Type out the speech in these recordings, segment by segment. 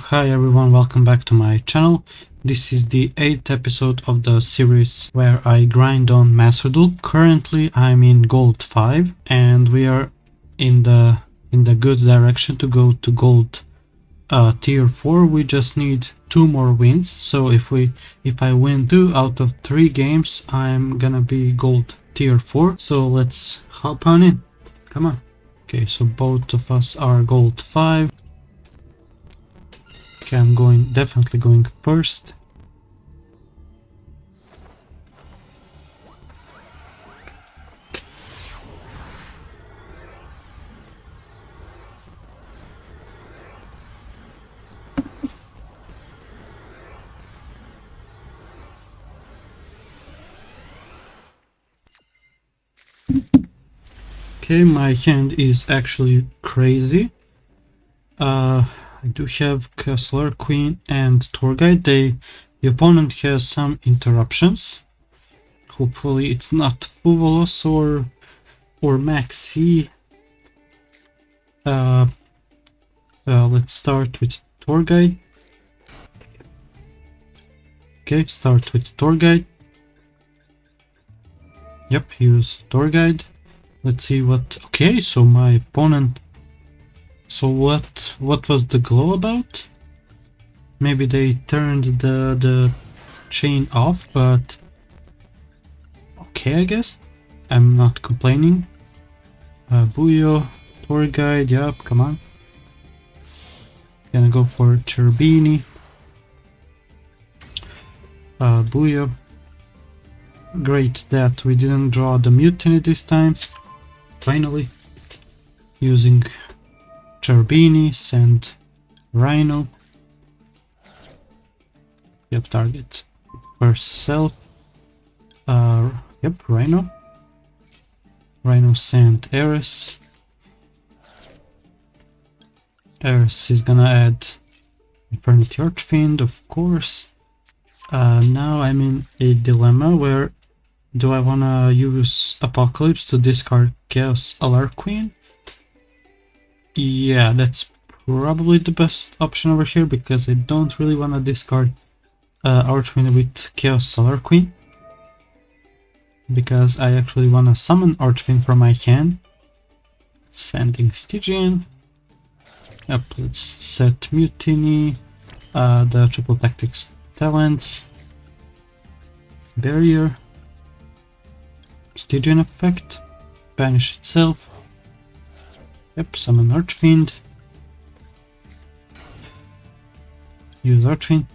Hi everyone, welcome back to my channel. This is the 8th episode of the series where I grind on Master Duel. Currently I'm in Gold 5 and we are in the good direction to go to Gold Tier 4. We just need 2 more wins, so if I win 2 out of 3 games I'm gonna be Gold Tier 4. So let's hop on in, come on. Okay, so both of us are Gold 5. Okay, I'm definitely going first. Okay, my hand is actually crazy. I do have Castler, Queen, and Tour Guide. The opponent has some interruptions. Hopefully it's not Fuvolos or Maxi. Let's start with Tour Guide. Okay, start with Tour Guide. Yep, use Tour Guide. Let's see what... Okay, so my opponent... So what was the glow about? Maybe they turned the chain off, but... Okay, I guess. I'm not complaining. Buyo, Tour Guide, yup, come on. Gonna go for Cherubini. Buyo. Great that we didn't draw the Mutiny this time. Finally. Using Cherubini, send Rhino. Yep, target first self. Yep, Rhino. Rhino sent Eris. Eris is gonna add Infernity Archfiend, of course. Now I'm in a dilemma where do I wanna use Apocalypse to discard Chaos Alarm Queen? Yeah, that's probably the best option over here because I don't really wanna discard Archfiend with Chaos Solar Queen, because I actually want to summon Archfiend from my hand. Sending Stygian. Yep, let's set Mutiny, the Triple Tactics Talents, Barrier, Stygian effect, Banish itself. Yep, summon Archfiend. Use Archfiend.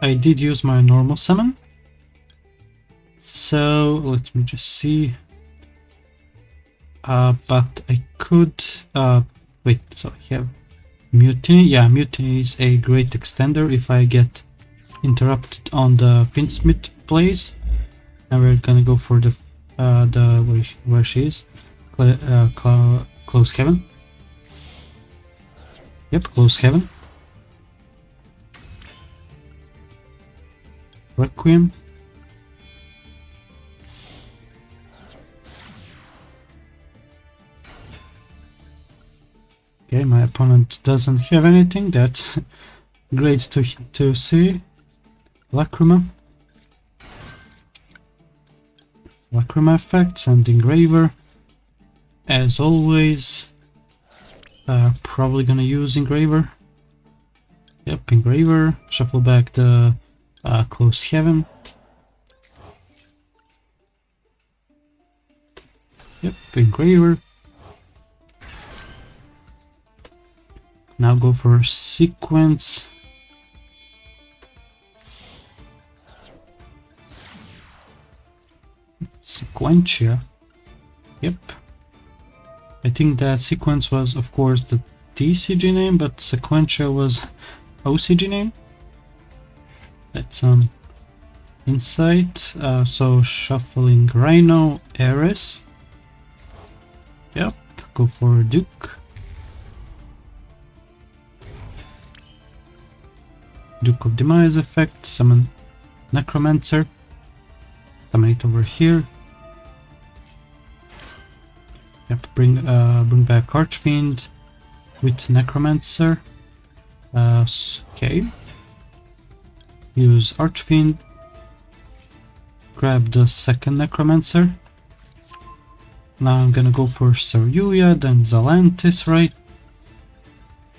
I did use my normal summon. So let me just see. But I could wait, so I have Mutiny. Yeah, Mutiny is a great extender if I get interrupted on the Finsmith plays. Now we're gonna go for the where she is. Close Heaven. Yep, Close Heaven. Requiem. Okay, my opponent doesn't have anything. That's great to see. Lacrima. Lacrima effect and Engraver. As always, probably gonna use Engraver. Yep, Engraver. Shuffle back the Close Heaven. Yep, Engraver. Now go for Sequence. Sequentia. Yep. I think that Sequence was, of course, the TCG name, but Sequentia was OCG name. That's some insight. So shuffling Rhino, Eris. Yep, go for Duke. Duke of Demise effect, summon Necromancer. Summon it over here. Yep, bring back Archfiend with Necromancer. Okay. Use Archfiend. Grab the second Necromancer. Now I'm gonna go for Saryuya, then Zalantis, right?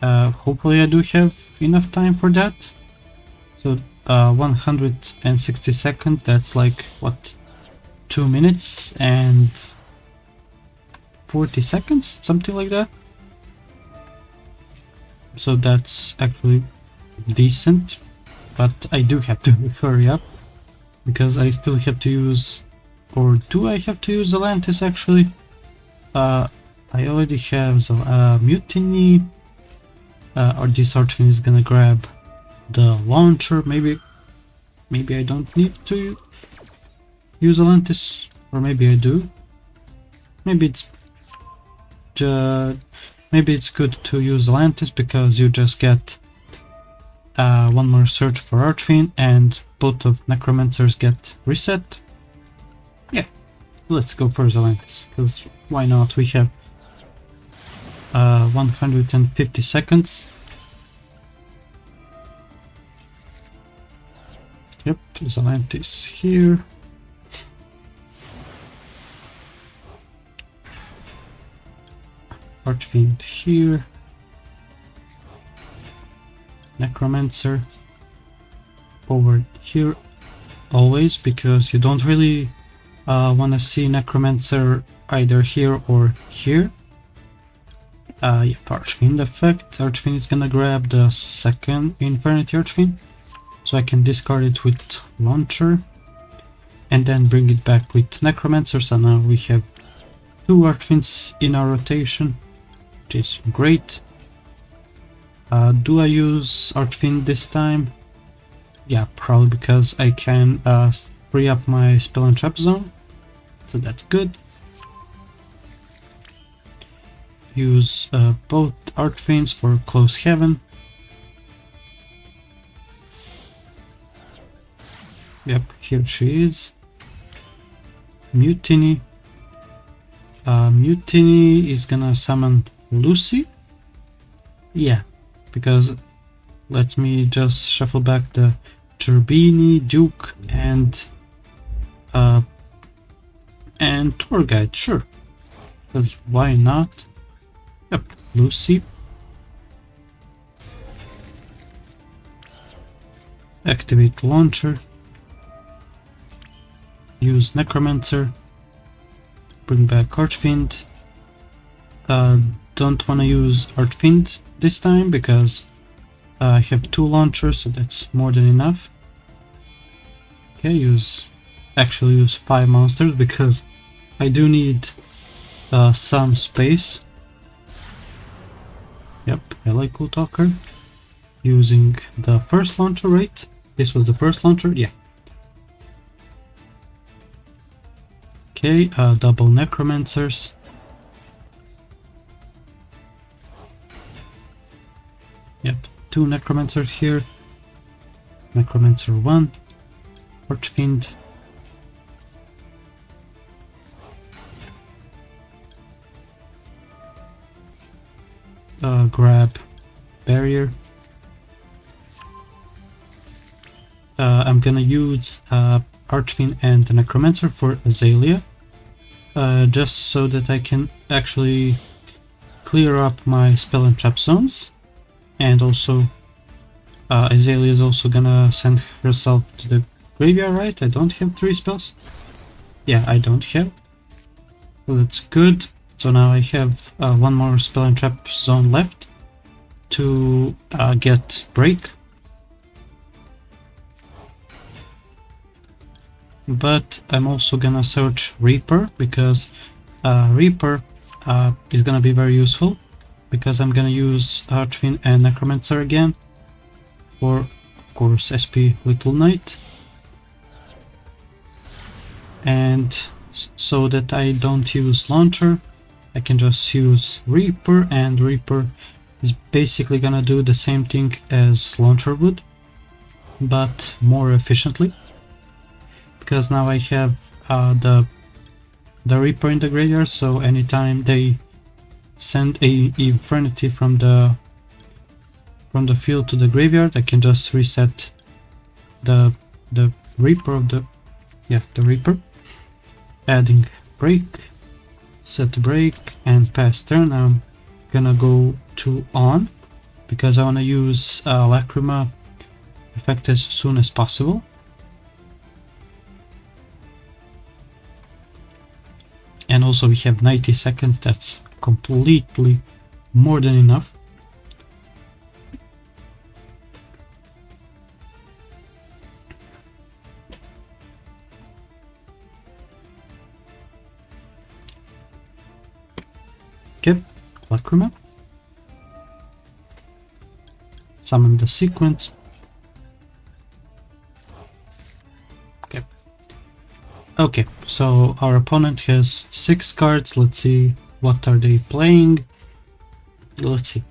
Hopefully I do have enough time for that. So 160 seconds, that's like, what, 2 minutes and 40 seconds? Something like that. So that's actually decent, but I do have to hurry up, because I still have to use, or do I have to use Atlantis actually? I already have Mutiny, or this Archfiend is gonna grab the launcher. Maybe I don't need to use Atlantis, or maybe I do. Maybe it's good to use Atlantis, because you just get one more search for Archfiend and both of Necromancers get reset. Yeah, let's go for Atlantis, because why not? We have 150 seconds. Yep, Atlantis here. Archfiend here. Necromancer over here always, because you don't really want to see Necromancer either here or here. Yep, Archfiend effect. Archfiend is gonna grab the second Infernity Archfiend, so I can discard it with Launcher and then bring it back with Necromancer. So now we have 2 Archfiends in our rotation, which is great. Do I use Archfiend this time? Yeah, probably, because I can free up my spell and trap zone, so that's good. Use both Archfiends for Close Heaven. Yep, here she is. Mutiny. Mutiny is gonna summon Lucy. Yeah, because let me just shuffle back the Turbini, Duke, and Tour Guide, sure. Because why not? Yep, Lucy. Activate Launcher. Use Necromancer. Bring back Archfiend. Don't want to use Archfiend this time, because I have 2 launchers, so that's more than enough. Okay, actually use 5 monsters, because I do need some space. Yep, I like Cool Talker. Using the first launcher, right? This was the first launcher, yeah. Okay, double Necromancers. Yep, 2 Necromancers here. Necromancer 1. Archfiend. Grab Barrier. I'm gonna use Archfiend and the Necromancer for Azalea, just so that I can actually clear up my spell and trap zones. And also, Azalea is also gonna send herself to the graveyard, right? I don't have 3 spells. Yeah, I don't have. So that's good. So now I have 1 more spell and trap zone left to get Break. But I'm also gonna search Reaper, because Reaper is gonna be very useful, because I'm gonna use Archfiend and Necromancer again for, of course, SP Little Knight. And so that I don't use Launcher, I can just use Reaper, and Reaper is basically gonna do the same thing as Launcher would, but more efficiently. Because now I have the Reaper in the graveyard, so anytime they send a Infernity from the from the field to the graveyard, I can just reset the Reaper of the Reaper, adding break, set break, and pass turn. I'm gonna go to on because I want to use Lacrima effect as soon as possible. And also we have 90 seconds, that's completely more than enough. Okay, Lacrima. Summon the sequence. Okay, so our opponent has 6 cards. Let's see what are they playing. Let's see.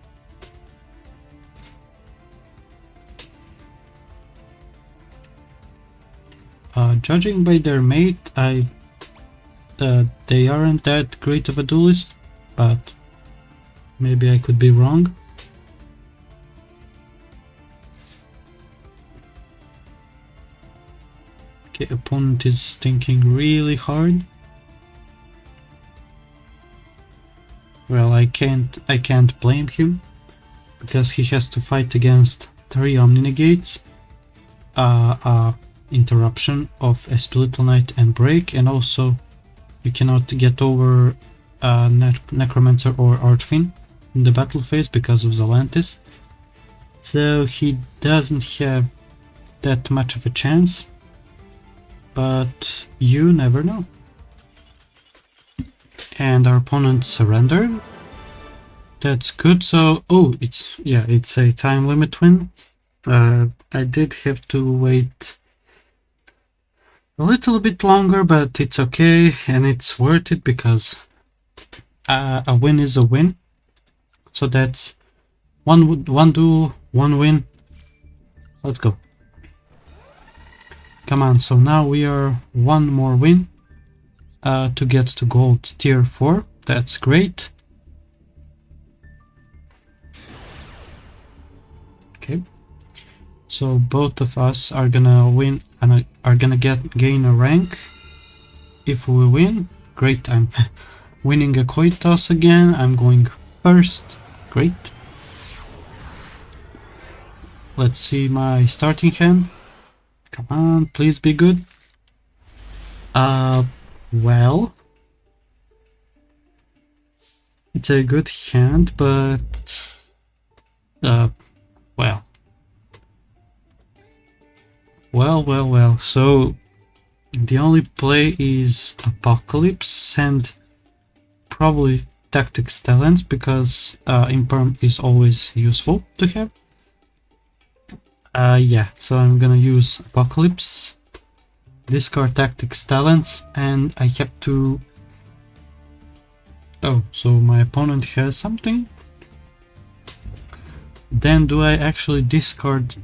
Judging by their mate, they aren't that great of a duelist, but maybe I could be wrong. Okay, opponent is thinking really hard. Well, I can't blame him because he has to fight against 3 Omni Negates, interruption of a Spiritual Knight and break, and also you cannot get over Necromancer or Archfiend in the battle phase because of Zalantis. So he doesn't have that much of a chance. But you never know. And our opponent surrendered. That's good. So, oh, it's a time limit win. I did have to wait a little bit longer, but it's okay and it's worth it because a win is a win. So that's one duel, one win. Let's go. Come on, so now we are one more win to get to gold tier 4. That's great. Okay, so both of us are gonna win and are gonna gain a rank. If we win, great. I'm winning a coin toss again. I'm going first. Great. Let's see my starting hand. Come on, please be good. Well, it's a good hand, but well. So the only play is Apocalypse and probably Tactics Talents because Imperm is always useful to have. Yeah, so I'm gonna use Apocalypse, discard Tactics Talents, and I have to... Oh, so my opponent has something? Then do I actually discard...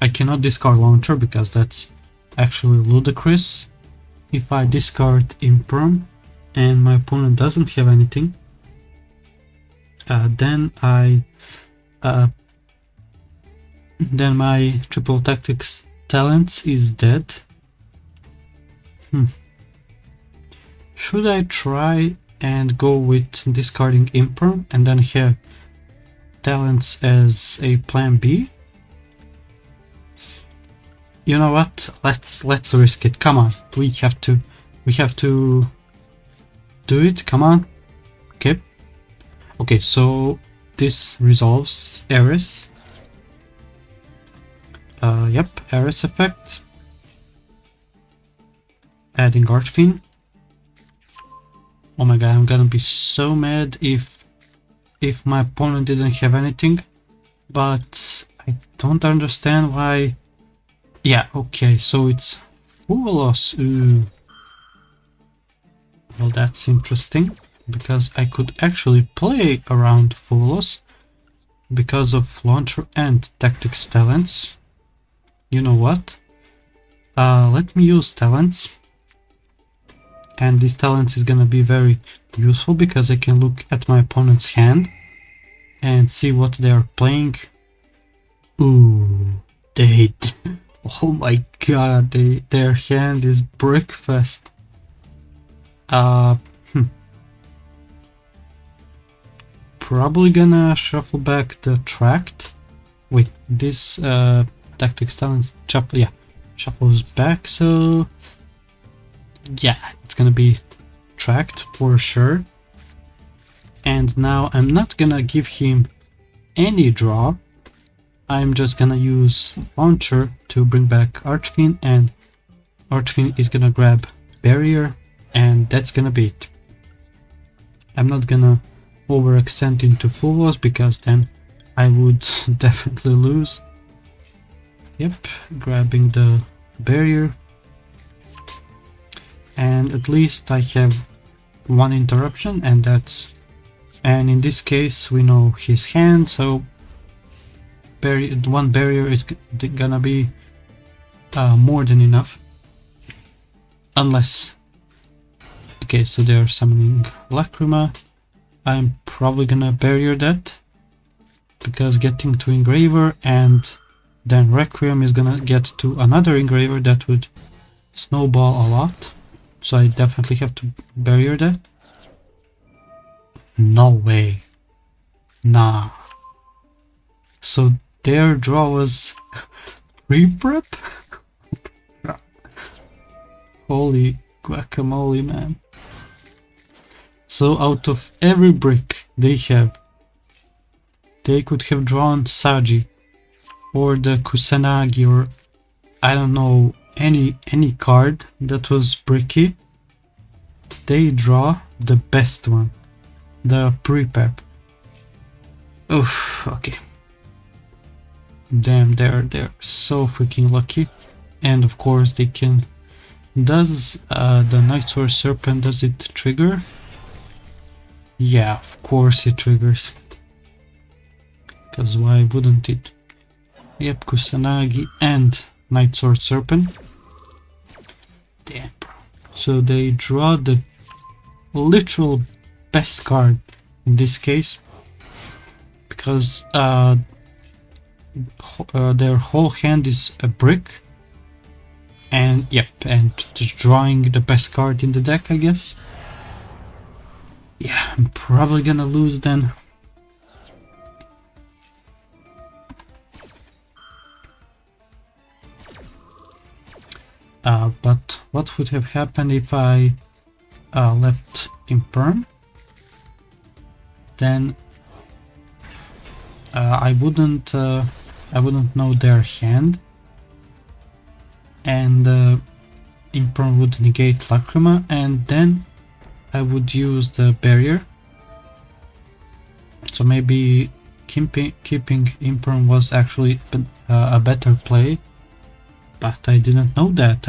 I cannot discard Launcher because that's actually ludicrous. If I discard Imperm and my opponent doesn't have anything, then then my triple Tactics Talents is dead. Should I try and go with discarding Imperm and then have Talents as a plan B? You know what? Let's risk it. Come on, we have to do it. Come on. Okay, so this resolves Ares. Yep, Ares effect. Adding Archfiend. Oh my god, I'm gonna be so mad if my opponent didn't have anything, but I don't understand why. Yeah, okay, so it's Foolos. Ooh. Well, that's interesting, because I could actually play around Foolos because of Launcher and Tactics Talents. You know what? Let me use Talents. And this Talents is gonna be very useful because I can look at my opponent's hand and see what they are playing Ooh, they. Oh my god, their hand is breakfast. Uh, hmm. Probably gonna shuffle back the tract. Wait, this tactics talent shuffle, yeah, shuffles back. So yeah, it's gonna be tracked for sure. And now I'm not gonna give him any draw. I'm just gonna use launcher to bring back Archfiend, and Archfiend is gonna grab barrier, and that's gonna be it. I'm not gonna overextend into full loss because then I would definitely lose. Yep, grabbing the barrier, and at least I have one interruption, and in this case we know his hand, so one barrier is gonna be more than enough, unless, okay, so they're summoning Lacrima. I'm probably gonna barrier that, because getting to engraver and then Requiem is gonna get to another engraver, that would snowball a lot, so I definitely have to barrier that. No way. Nah. So their draw was pre-prep? Holy guacamole, man. So out of every brick they could have drawn Saji or the Kusanagi, or I don't know, any card that was bricky. They draw the best one, the pre-prep. Oof, okay. Damn, they're so freaking lucky. And of course they can. Does the Night Sword Serpent, does it trigger? Yeah, of course it triggers. Because why wouldn't it? Yep, Kusanagi and Night Sword Serpent. Damn, bro. So they draw the literal best card in this case, because their whole hand is a brick, and yep, and just drawing the best card in the deck, I guess. Yeah, I'm probably gonna lose then. But what would have happened if I left Imperm? Then I wouldn't know their hand, and Imperm would negate Lacrima, and then I would use the barrier. So maybe keeping Imperm was actually a better play, but I didn't know that.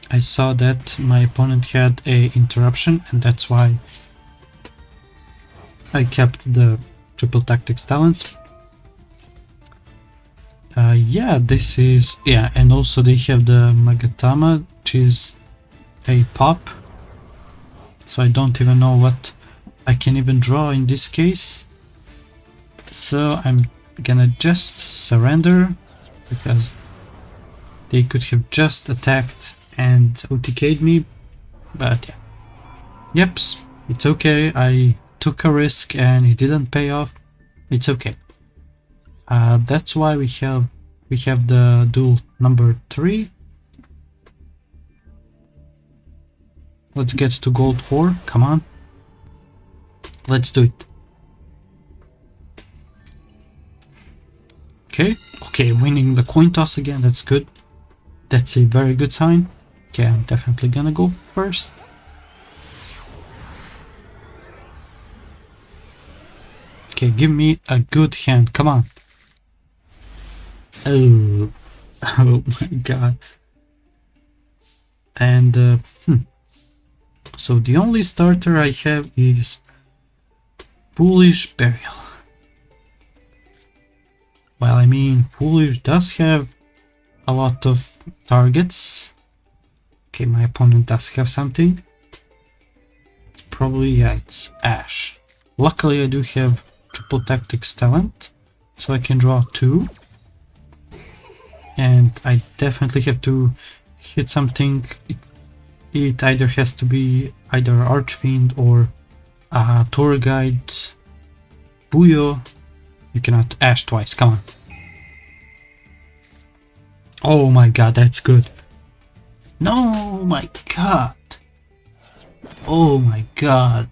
I saw that my opponent had a interruption, and that's why I kept the triple tactics talents. Yeah, this is, yeah, and also they have the Magatama, which is a pop, so I don't even know what I can even draw in this case. So I'm gonna just surrender, because they could have just attacked and OTK'd me, but yeah. Yep, it's okay, I took a risk and it didn't pay off. It's okay. That's why we have the duel number 3. Let's get to gold 4, come on. Let's do it. Okay, winning the coin toss again, that's good. That's a very good sign. Okay, I'm definitely gonna go first. Okay, give me a good hand, come on. Oh, oh my god. And so the only starter I have is Foolish Burial. Well, I mean, Foolish does have a lot of targets. Okay, my opponent does have something. It's probably, yeah, it's Ash. Luckily I do have triple tactics talent, so I can draw 2. And I definitely have to hit something. It either has to be either Archfiend or Tour Guide. Buyo. You cannot Ash twice, come on. Oh my god, that's good. No, my god. Oh my god.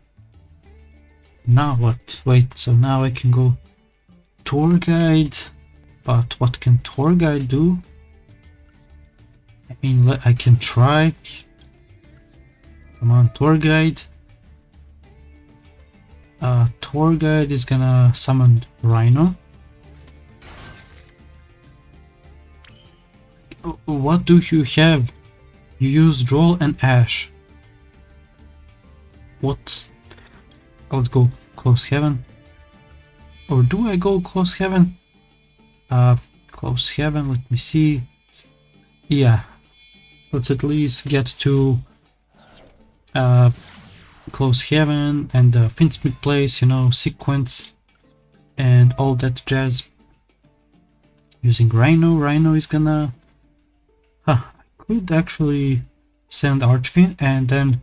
Now what? Wait, so now I can go Tour Guide. But what can Tour Guide do? I mean, I can try. Come on, Tour Guide. Tour Guide is gonna summon Rhino. What do you have? You use Duel and Ash. What? Let's go Close Heaven. Or do I go Close Heaven? Close Heaven, let me see. Yeah. Let's at least get to Close Heaven and the Finsmith place, you know, sequence and all that jazz. Using Rhino. Rhino is gonna... I could actually send Archfiend and then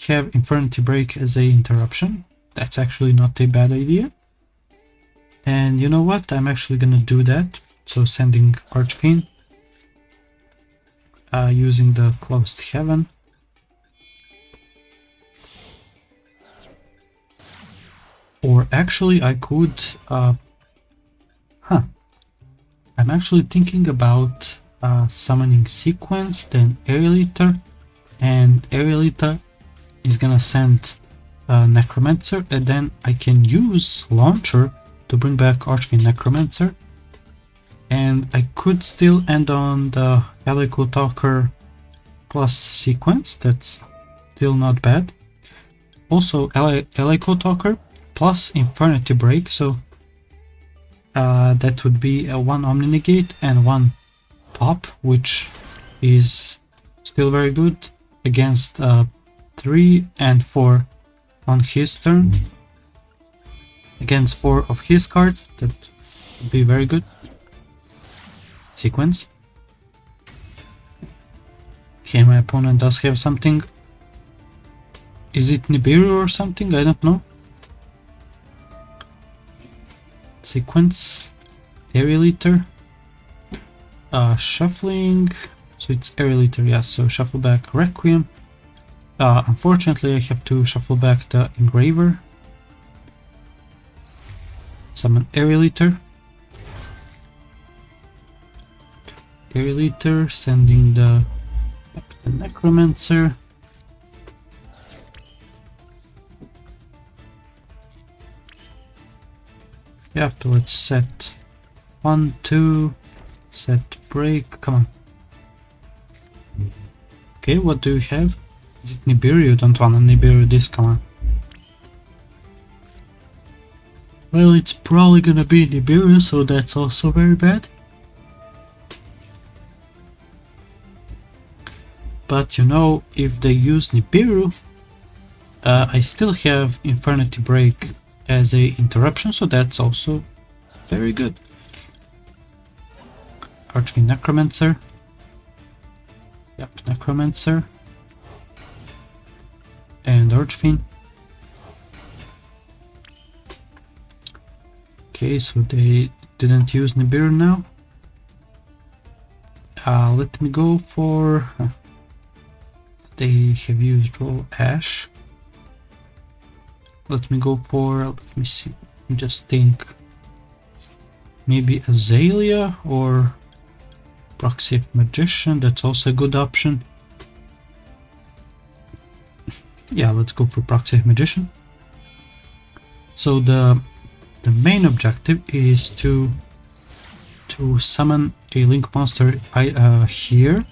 have Infernity break as a interruption. That's actually not a bad idea. And you know what? I'm actually gonna do that. So sending Archfiend. Using the Closed Heaven. Or actually I could... I'm actually thinking about summoning Sequence, then Aerialiter, and Aerialiter is gonna send Necromancer, and then I can use Launcher to bring back Archfiend Necromancer, and I could still end on the Echo Talker plus Sequence. That's still not bad. Also Echo Talker plus Infernity break, so that would be a 1 Omni Negate and 1 Pop, which is still very good against 3 and 4 on his turn. Against 4 of his cards, that would be very good. Sequence. Okay, my opponent does have something. Is it Nibiru or something? I don't know. Sequence. Aerialiter. Shuffling. So it's Aerialiter, yes. So shuffle back Requiem. Unfortunately, I have to shuffle back the Engraver. Summon Aerialiter. Aerialiter, sending the Necromancer. Yep, let's set 1, 2, set break, come on. Okay, what do you have? Is it Nibiru? You don't want to Nibiru this, come on. Well, it's probably gonna be Nibiru, so that's also very bad. But you know, if they use Nibiru, I still have Infernity break as a interruption, so that's also very good. Archfiend Necromancer. Yep, Necromancer. And Archfiend. Okay, so they didn't use Nibiru now. Let me go for... they have used Roll Ash. Let me go for... let me see. Just think. Maybe Azalea or Proxy of Magician. That's also a good option. Yeah, let's go for Proxy of Magician. So the main objective is to summon a Link monster here,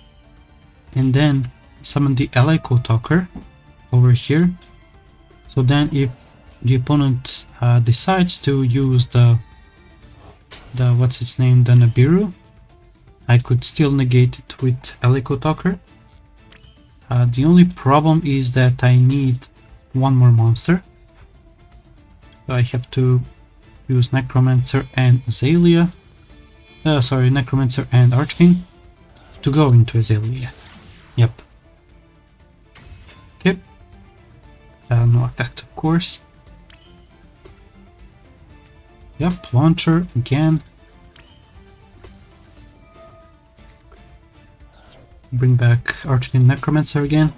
and then summon the Echo Talker over here. So then if the opponent decides to use the what's its name, the Nibiru, I could still negate it with Echo Talker. The only problem is that I need one more monster. So I have to use Necromancer and Azalea. Sorry, Necromancer and Archfiend to go into Azalea. Yep. Okay. No effect, of course. Yep, Launcher again. Bring back Archfiend Necromancer again.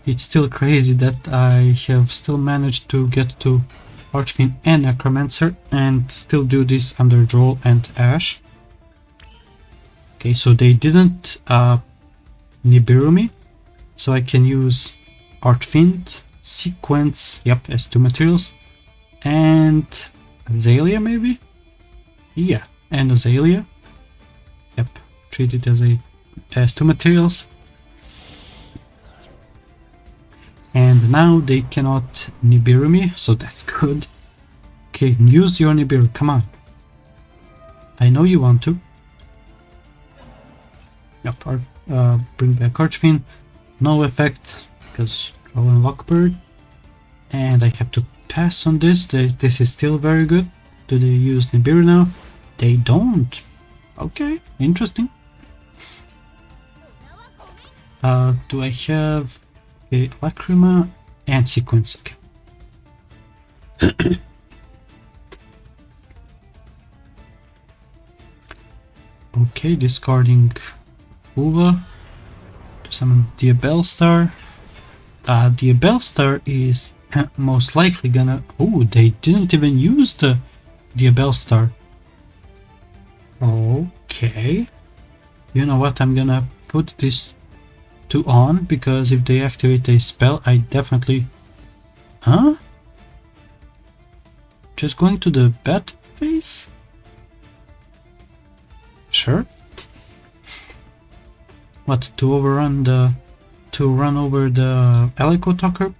It's still crazy that I have still managed to get to Archfiend and Necromancer and still do this under Duel and Ash. Okay, so they didn't Nibiru me, so I can use Archfiend, Sequence, yep, as 2 materials, and Azalea maybe? Yeah, and Azalea. Yep, treat it as 2 materials. And now they cannot Nibiru me, so that's good. Okay, use your Nibiru, come on. I know you want to. Yep, bring back Archfiend. No effect, because Rowan Lockbird. And I have to pass on this. This is still very good. Do they use Nibiru now? They don't. Okay, interesting. Do I have a Lacrima and Sequence? Okay. Okay, discarding Fuva to summon Diabellstar. Diabellstar is most likely gonna... Oh, they didn't even use the Diabellstar. Okay. You know what, I'm gonna put this to on, because if they activate a spell, I definitely... Huh? Just going to the bad phase? Sure. What, to overrun the... to run over the Alico Talker?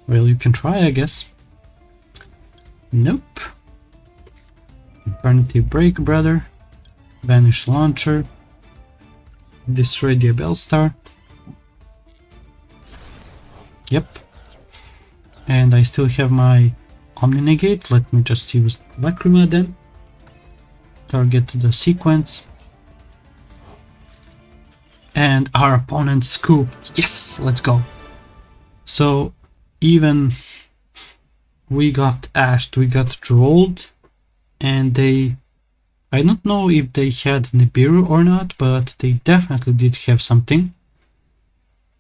Well, you can try, I guess. Nope. Infernity Break, brother. Banish Launcher. Destroy the Diabellstar. Yep. And I still have my Omni-Negate. Let me just use Lacrima then. Target the Sequence. And our opponent scooped. Yes! Let's go. So, even we got ashed, we got trolled, and they... I don't know if they had Nibiru or not, but they definitely did have something.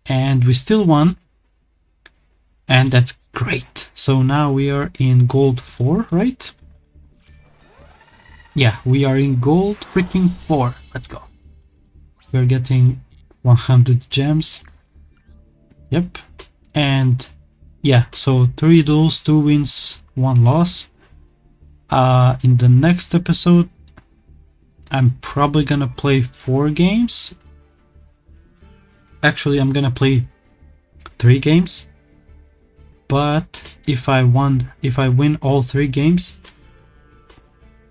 And we still won. And that's great. So now we are in gold 4, right? Yeah, we are in gold freaking 4. Let's go. We're getting 100 gems. Yep. And yeah, so 3 duels, 2 wins, 1 loss. In the next episode, I'm probably gonna play 4 games. Actually, I'm gonna play 3 games. But if I win all 3 games,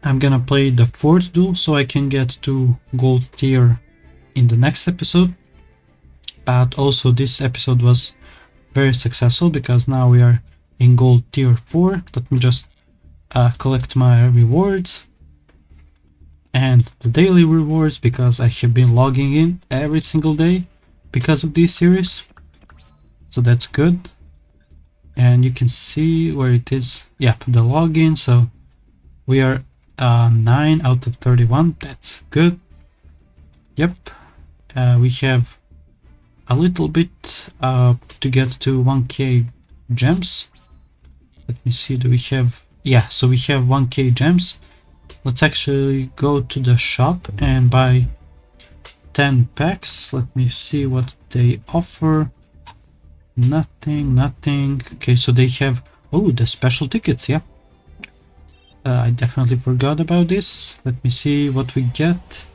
I'm gonna play the 4th duel so I can get to gold tier in the next episode. But also this episode was very successful because now we are in gold tier 4. Let me just collect my rewards and the daily rewards, because I have been logging in every single day because of this series, so that's good. And you can see where it is. Yep, the login. So we are 9 out of 31. That's good. Yep. We have a little bit to get to 1k gems. Let me see, do we have... Yeah, so we have 1k gems. Let's actually go to the shop and buy 10 packs. Let me see what they offer. Nothing. Okay, so they have... Oh, the special tickets, yeah. I definitely forgot about this. Let me see what we get.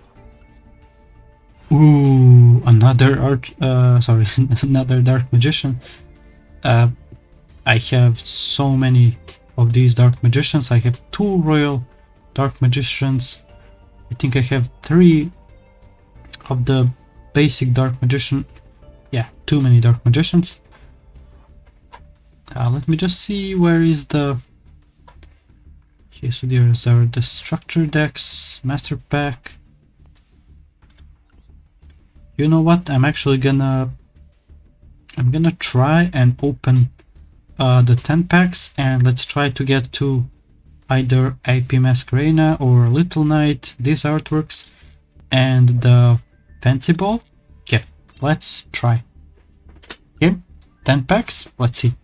Ooh, another another Dark Magician. I have so many of these Dark Magicians. I have 2 Royal Dark Magicians. I think I have 3 of the basic Dark Magician. Yeah, too many Dark Magicians. Let me just see where is the... Okay, so there's our the structure decks, master pack. You know what? I'm gonna try and open the 10 packs, and let's try to get to either IP Masquerena or Little Knight, these artworks, and the Fancy Ball. Okay, let's try. Okay, 10 packs, let's see.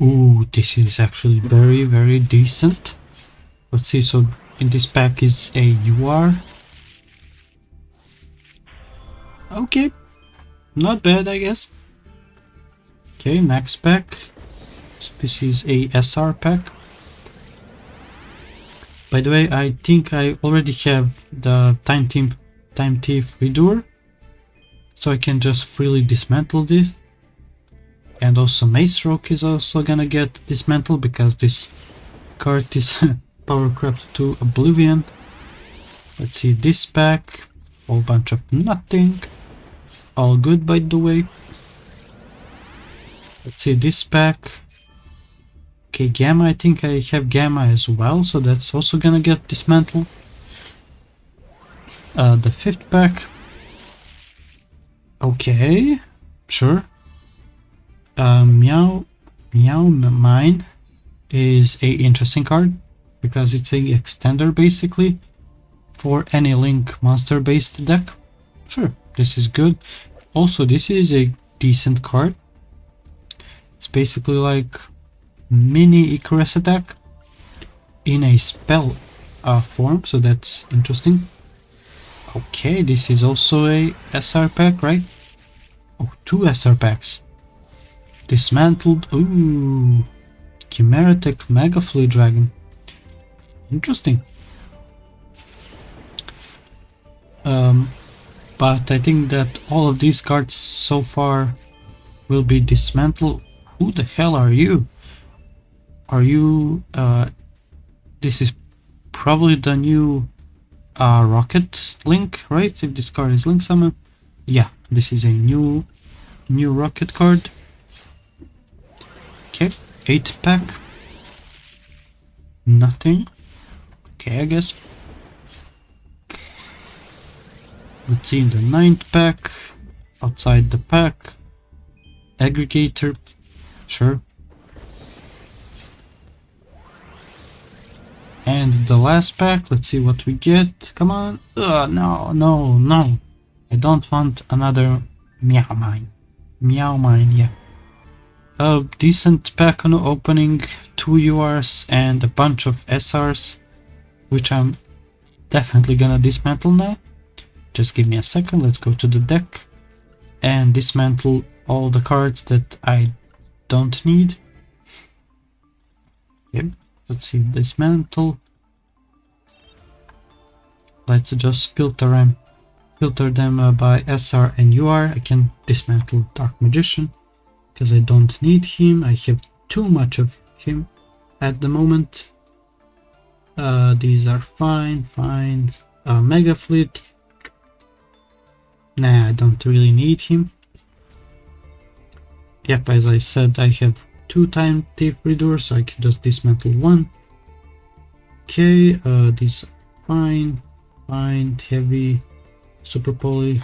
Ooh, this is actually very, very decent. Let's see, so in this pack is a UR. Okay, not bad, I guess. Okay, next pack. So this is a SR pack. By the way, I think I already have the Time Thief Redoer, so I can just freely dismantle this. And also Mace Rock is also gonna get dismantled because this card is power crept to oblivion. Let's see this pack. Whole bunch of nothing. All good, by the way. Let's see this pack. Okay, Gamma, I think I have Gamma as well, so that's also gonna get dismantled. The 5th pack. Okay, sure. Meow Mine is a interesting card because it's a extender basically for any Link monster based deck. Sure, this is good. Also, this is a decent card. It's basically like mini Icarus attack in a spell form, so that's interesting. Okay, this is also a SR pack, right? Oh, 2 SR packs. Dismantled. Ooh, Chimeratic Mega Flea Dragon. Interesting. But I think that all of these cards so far will be dismantled. Who the hell are you? Are you... this is probably the new Rocket Link, right? If this card is Link Summon. Yeah, this is a new Rocket card. Okay, 8 pack. Nothing. Okay, I guess. Let's see in the 9th pack. Outside the pack. Aggregator. Sure. And the last pack, let's see what we get. Come on. No. I don't want another Meow Mine. Meow Mine, yeah. A decent pack on opening, 2 URs and a bunch of SRs, which I'm definitely gonna dismantle now. Just give me a second, let's go to the deck and dismantle all the cards that I don't need. Yep, let's see, dismantle. Let's just filter them by SR and UR. I can dismantle Dark Magician because I don't need him. I have too much of him at the moment. These are fine. Mega Fleet. Nah, I don't really need him. Yep, as I said, I have 2 Time Thief Redoers, so I can just dismantle 1. Okay, these are fine, heavy, super poly.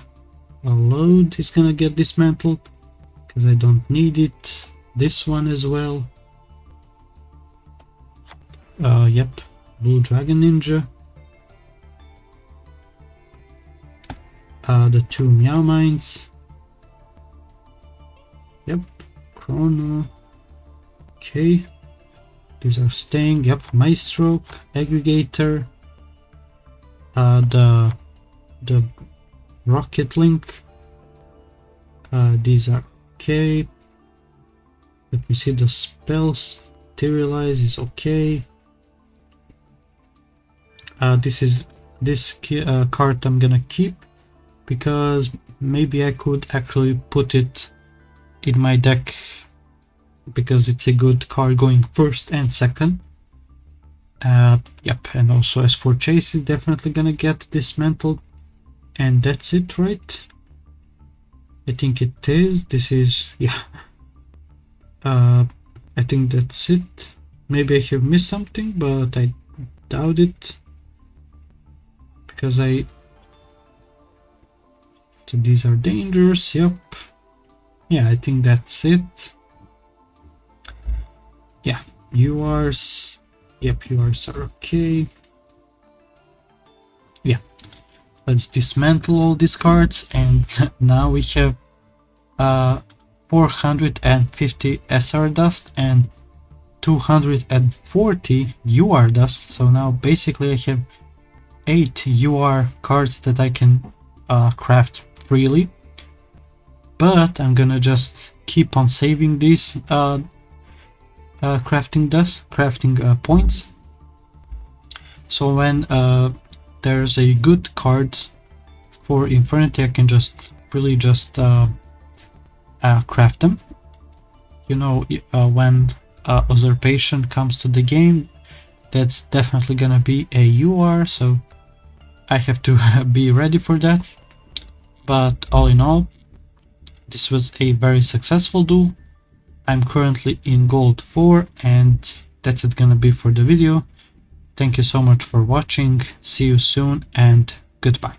Load is gonna get dismantled because I don't need it. This one as well. Yep, Blue Dragon Ninja. The 2 Meow Mines. Yep, Chrono. Okay, these are staying. Yep, Maestro, Aggregator. The Rocket Link. These are okay. Let me see the spells. Sterilize is okay. This card I'm gonna keep because maybe I could actually put it in my deck because it's a good card going first and second. Yep, and also S4 Chase is definitely gonna get dismantled, and that's it, right? I think it is. This is, yeah, I think that's it. Maybe I have missed something, but I doubt it, because so these are dangerous. Yep. Yeah, I think that's it. Yeah, yours. Yep, yours are okay. Yeah, let's dismantle all these cards, and now we have 450 SR dust and 240 UR dust. So now basically I have 8 UR cards that I can craft freely. But I'm gonna just keep on saving these crafting points. So when there's a good card for Infernity, I can just really just craft them. You know, when usurpation comes to the game, that's definitely gonna be a UR, so I have to be ready for that. But all in all, this was a very successful duel. I'm currently in gold 4, and that's it gonna be for the video. Thank you so much for watching, see you soon, and goodbye.